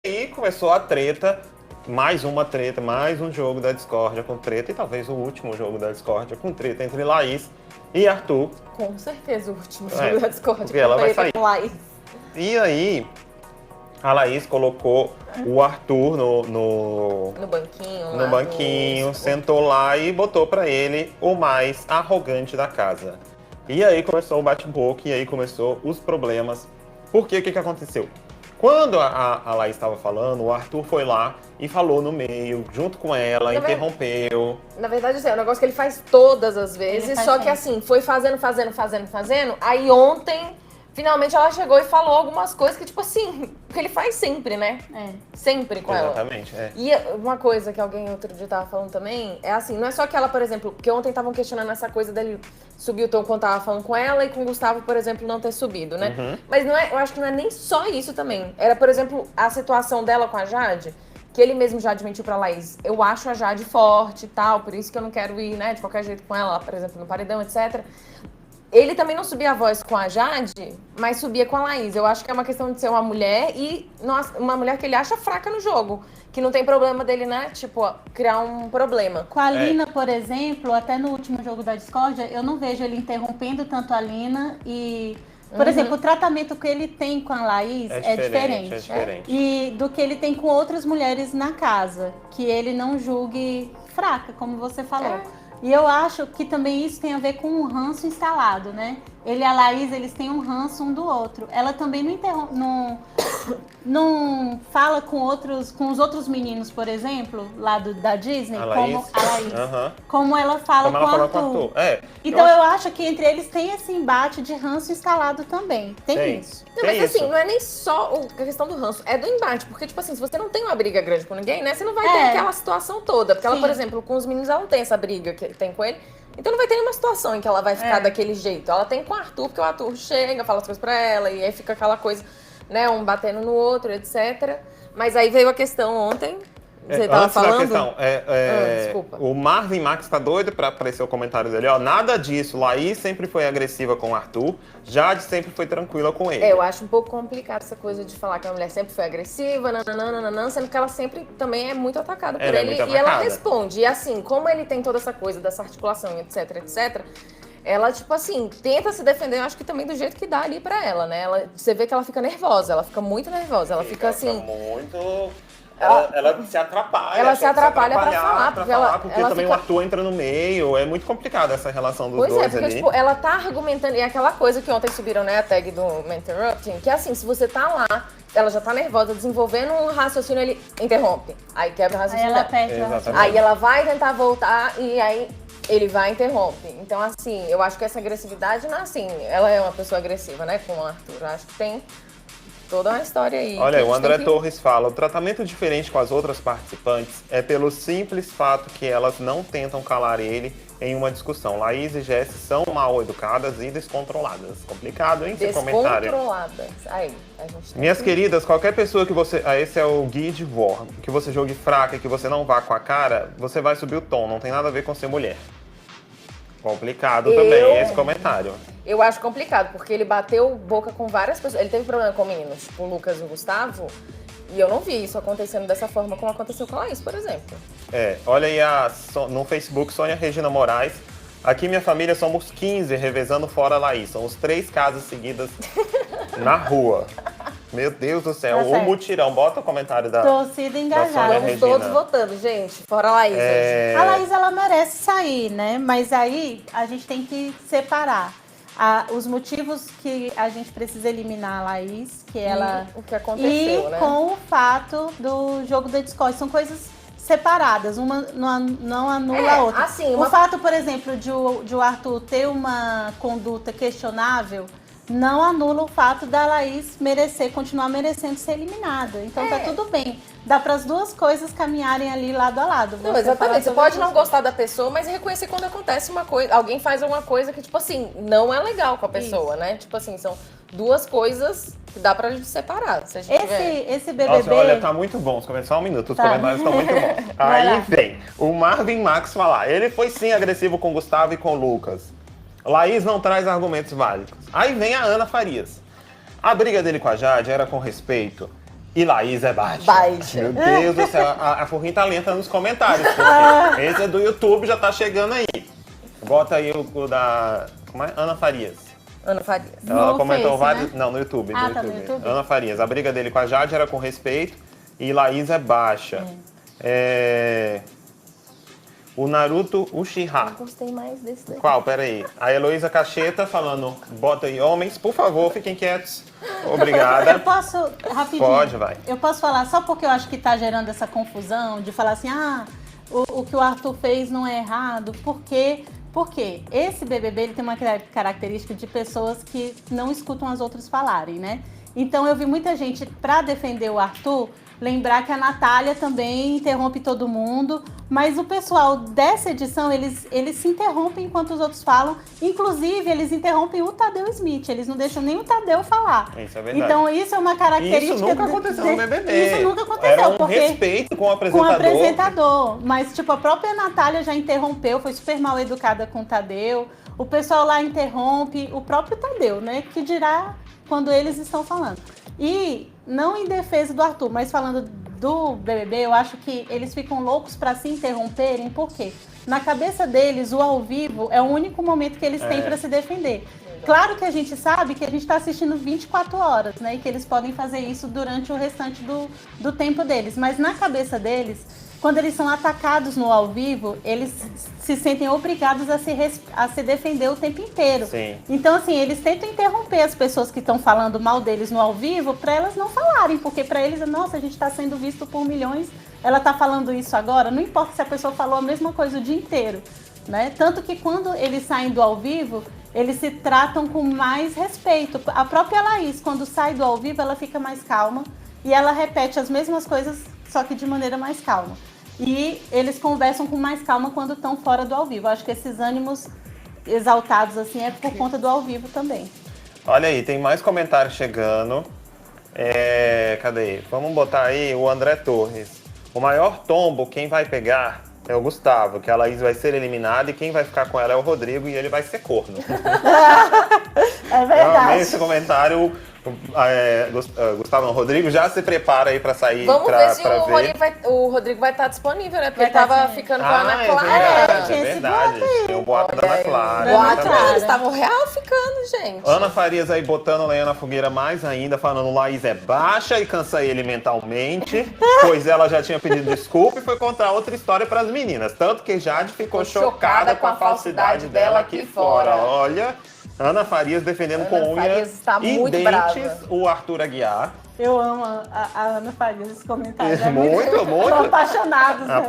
aí começou a treta, mais uma treta, mais um jogo da discórdia com treta, e talvez o último jogo da discórdia com treta entre Laís e Arthur. Com certeza o último jogo da discórdia porque ela vai sair. com Laís. E aí, a Laís colocou o Arthur No banquinho. no banquinho, sentou lá e botou pra ele o mais arrogante da casa. E aí começou o bate-boca, e aí começou os problemas. Porque o que aconteceu? Quando a Laís estava falando, o Arthur foi lá e falou no meio, junto com ela, interrompeu. Na verdade, é um negócio que ele faz todas as vezes, só que assim, foi fazendo. Aí ontem, finalmente ela chegou e falou algumas coisas que, tipo assim, que ele faz sempre, né? Sempre com ela. Exatamente, E uma coisa que alguém outro dia tava falando também, é assim, não é só que ela, por exemplo, porque ontem estavam questionando essa coisa dele subir o tom quando tava falando com ela e com o Gustavo, por exemplo, não ter subido, né? Mas não é, eu acho que não é nem só isso também. Era, por exemplo, a situação dela com a Jade, que ele mesmo já admitiu pra Laís, eu acho a Jade forte e tal, por isso que eu não quero ir, né, de qualquer jeito com ela, por exemplo, no paredão, etc. Ele também não subia a voz com a Jade, mas subia com a Laís. Eu acho que é uma questão de ser uma mulher e uma mulher que ele acha fraca no jogo. Que não tem problema dele, né? Tipo, criar um problema. Com a Lina, por exemplo, até no último jogo da discórdia, eu não vejo ele interrompendo tanto a Lina e... Por exemplo, o tratamento que ele tem com a Laís é diferente. E do que ele tem com outras mulheres na casa. Que ele não julgue fraca, como você falou. E eu acho que também isso tem a ver com um ranço instalado, né? Ele e a Laís, eles têm um ranço um do outro. Ela também não fala com os outros meninos, por exemplo, lá da Disney, como a Laís. Como ela fala com o Arthur. Então eu acho que entre eles tem esse embate de ranço instalado também. Tem isso. Não, mas assim, não é nem só a questão do ranço, é do embate. Porque, tipo assim, se você não tem uma briga grande com ninguém, né? Você não vai ter aquela situação toda. Porque ela, por exemplo, com os meninos, ela não tem essa briga que ele tem com ele. Então não vai ter nenhuma situação em que ela vai ficar daquele jeito. Ela tem com o Arthur, porque o Arthur chega, fala as coisas pra ela, e aí fica aquela coisa, né, um batendo no outro, etc. Mas aí veio a questão ontem, você tava falando... Questão, desculpa. O Marvin Max tá doido pra aparecer o comentário dele, ó. Nada disso, Laís sempre foi agressiva com o Arthur, Jade sempre foi tranquila com ele. Eu acho um pouco complicado essa coisa de falar que a mulher sempre foi agressiva, sendo que ela sempre também é muito atacada por ele. E ela responde. E assim, como ele tem toda essa coisa dessa articulação, etc, ela, tipo assim, tenta se defender, eu acho que também do jeito que dá ali pra ela, né? Você vê que ela fica nervosa, ela fica muito nervosa, ela fica assim... Ela se atrapalha. Ela se atrapalha pra falar. Porque também o Arthur entra no meio. É muito complicado essa relação dos dois ali. Porque, tipo, ela tá argumentando. E aquela coisa que ontem subiram, né, a tag do Me Interrupting, que é assim, se você tá lá, ela já tá nervosa, desenvolvendo um raciocínio, ele interrompe. Aí quebra o raciocínio. Aí ela perde o raciocínio. Aí ela vai tentar voltar e aí ele vai e interrompe. Então, assim, eu acho que essa agressividade não é assim. Ela é uma pessoa agressiva, né, com o Arthur. Eu acho que tem toda uma história aí. Olha, o André Torres fala, o tratamento diferente com as outras participantes é pelo simples fato que elas não tentam calar ele em uma discussão. Laís e Jess são mal educadas e descontroladas. Complicado, hein, esse comentário? Descontroladas. Aí, a gente Minhas queridas, qualquer pessoa que você... esse é o Gui de Vor. Que você jogue fraca e que você não vá com a cara, você vai subir o tom. Não tem nada a ver com ser mulher. Complicado também esse comentário. Eu acho complicado, porque ele bateu boca com várias pessoas. Ele teve problema com meninos, tipo o Lucas e o Gustavo, e eu não vi isso acontecendo dessa forma como aconteceu com a Laís, por exemplo. Olha aí no Facebook, Sônia Regina Moraes. Aqui minha família somos 15, revezando fora a Laís. São os 3 casas seguidas na rua. Meu Deus do céu, o mutirão. Bota o comentário da torcida engajada. Estamos todos votando, gente. Fora a Laís hoje. A Laís, ela merece sair, né? Mas aí a gente tem que separar os motivos que a gente precisa eliminar a Laís, que ela... o que aconteceu, né? Com o fato do jogo da discórdia. São coisas separadas, uma não anula a outra. Assim, O fato, por exemplo, de o Arthur ter uma conduta questionável não anula o fato da Laís continuar merecendo ser eliminada. Então tá tudo bem. Dá para as duas coisas caminharem ali lado a lado. Não, exatamente. Você pode não gostar da pessoa, mas reconhecer quando acontece uma coisa. Alguém faz alguma coisa que, tipo assim, não é legal com a pessoa, né? Tipo assim, são duas coisas que dá pra gente separar. Se a gente esse BBB... Nossa, olha, tá muito bom. Só um minuto, os comentários estão muito bons. Aí vem o Marvin Max falar. Ele foi sim agressivo com o Gustavo e com o Lucas. Laís não traz argumentos válidos. Aí vem a Ana Farias. A briga dele com a Jade era com respeito E Laís é baixa. Baixa. Meu Deus do céu, a Forrinha tá lenta nos comentários, porque esse é do YouTube, já tá chegando aí. Bota aí o da... Como é? Ana Farias. Ana Farias. Ela No comentou Face, vários... né? Não, no YouTube. Ah, no tá YouTube. no YouTube. Ana Farias. A briga dele com a Jade era com respeito e Laís é baixa. O Naruto Uchiha. Eu gostei mais desse daí. Qual? Pera aí. A Heloísa Cacheta falando, bota aí homens, por favor, fiquem quietos. Obrigada. Eu posso, rapidinho. Pode, vai. Eu posso falar só porque eu acho que tá gerando essa confusão de falar assim, o que o Arthur fez não é errado, por quê? Porque esse BBB ele tem uma característica de pessoas que não escutam as outras falarem, né? Então eu vi muita gente, pra defender o Arthur, lembrar que a Natália também interrompe todo mundo, mas o pessoal dessa edição, eles se interrompem enquanto os outros falam, inclusive eles interrompem o Tadeu Smith, eles não deixam nem o Tadeu falar. Isso é verdade. Então isso é uma característica... Isso nunca aconteceu no BBB. Isso nunca aconteceu, Era um porque... respeito com o Com apresentador. o apresentador, mas tipo, a própria Natália já interrompeu, foi super mal educada com o Tadeu, o pessoal lá interrompe, o próprio Tadeu, né, que dirá quando eles estão falando. E não em defesa do Arthur, mas falando do BBB, eu acho que eles ficam loucos para se interromperem, porque na cabeça deles o ao vivo é o único momento que eles têm para se defender. Claro que a gente sabe que a gente está assistindo 24 horas, né? E que eles podem fazer isso durante o restante do tempo deles. Mas na cabeça deles, quando eles são atacados no ao vivo, eles se sentem obrigados a se defender o tempo inteiro. Sim. Então, assim, eles tentam interromper as pessoas que estão falando mal deles no ao vivo para elas não falarem. Porque para eles, nossa, a gente está sendo visto por milhões, ela está falando isso agora. Não importa se a pessoa falou a mesma coisa o dia inteiro, né? Tanto que quando eles saem do ao vivo, eles se tratam com mais respeito. A própria Laís, quando sai do ao vivo, ela fica mais calma e ela repete as mesmas coisas, só que de maneira mais calma. E eles conversam com mais calma quando estão fora do ao vivo. Eu acho que esses ânimos exaltados assim é por conta do ao vivo também. Olha aí, tem mais comentários chegando. Cadê? Vamos botar aí o André Torres. O maior tombo, quem vai pegar é o Gustavo, que a Laís vai ser eliminada e quem vai ficar com ela é o Rodrigo e ele vai ser corno. É verdade. Esse comentário, Gustavo, não, Rodrigo já se prepara aí pra sair. Vamos ver se ver. o Rodrigo vai estar disponível, né? Porque Vai ele tava estar ficando com a Ana É Clara. verdade, tinha é esse verdade. boato aí. Tem o boato da Ana Clara. Boato, exatamente. eles estavam real ficando, gente. Ana Farias aí botando lenha na fogueira mais ainda, falando Laís é baixa e cansa ele mentalmente, pois ela já tinha pedido desculpa e foi contar outra história para as meninas. Tanto que Jade ficou chocada com a falsidade dela aqui fora. Olha, Ana Farias defendendo com unhas tá e muito dentes brava. o Arthur Aguiar. Eu amo a Ana Farias, esse comentário. Muito, muito. São apaixonados, né?